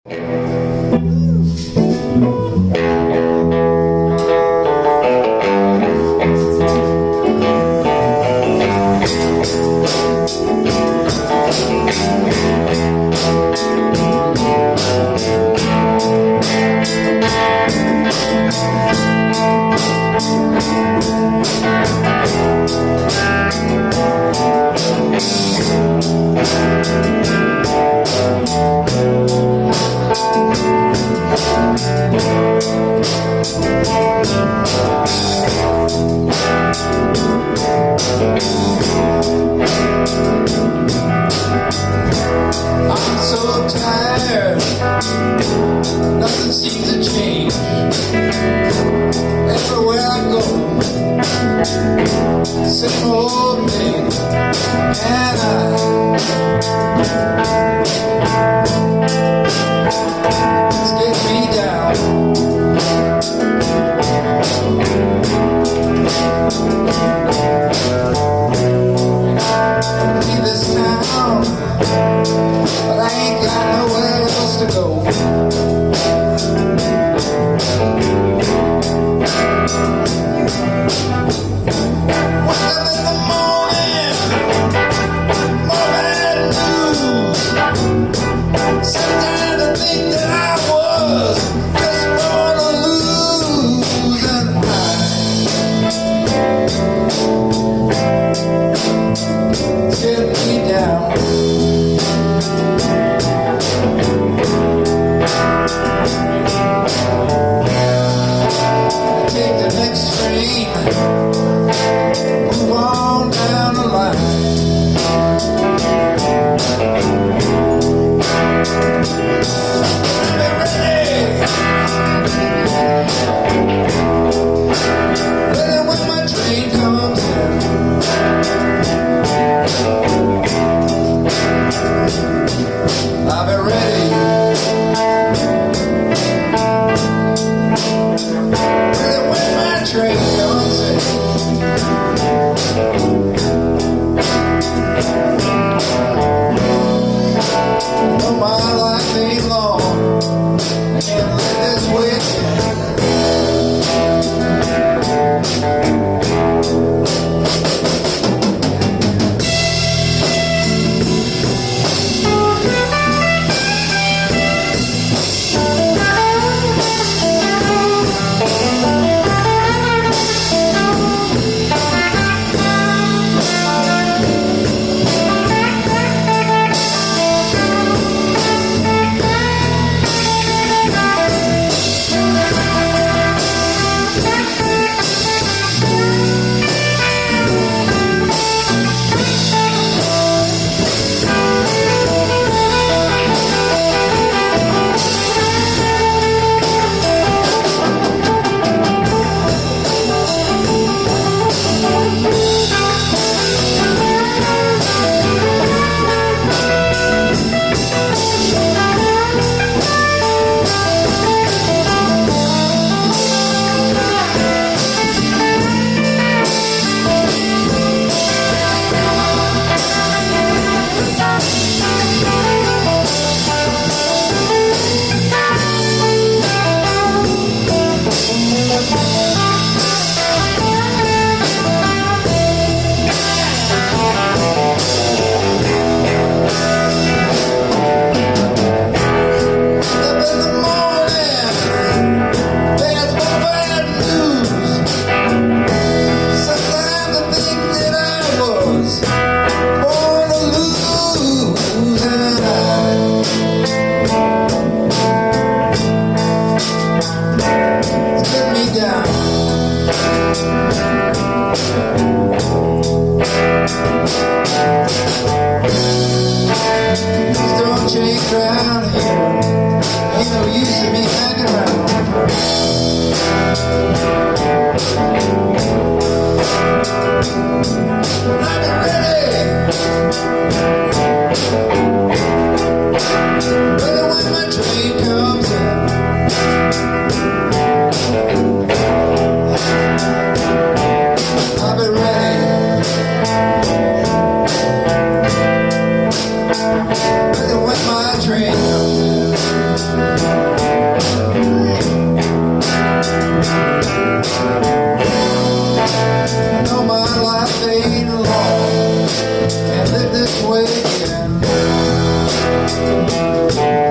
I'm so tired, nothing seems to change. Everywhere I go, same old thing. And it's getting me down. Leave this town, but I ain't got nowhere else to go. Wake up in the morning, more bad news. Sometimes I think that I was just born to lose, and it's getting me down. Take the next train, move on down the line. Be ready, ready when my train comes in. I'll be ready. When my train comes in, no, my life ain't long. I can't let this wait. Around here, ain't no use in me hanging around. I'll be ready, ready when my train comes in. I'll be ready, ready when my train comes in. know my life ain't long. Can't live this way again.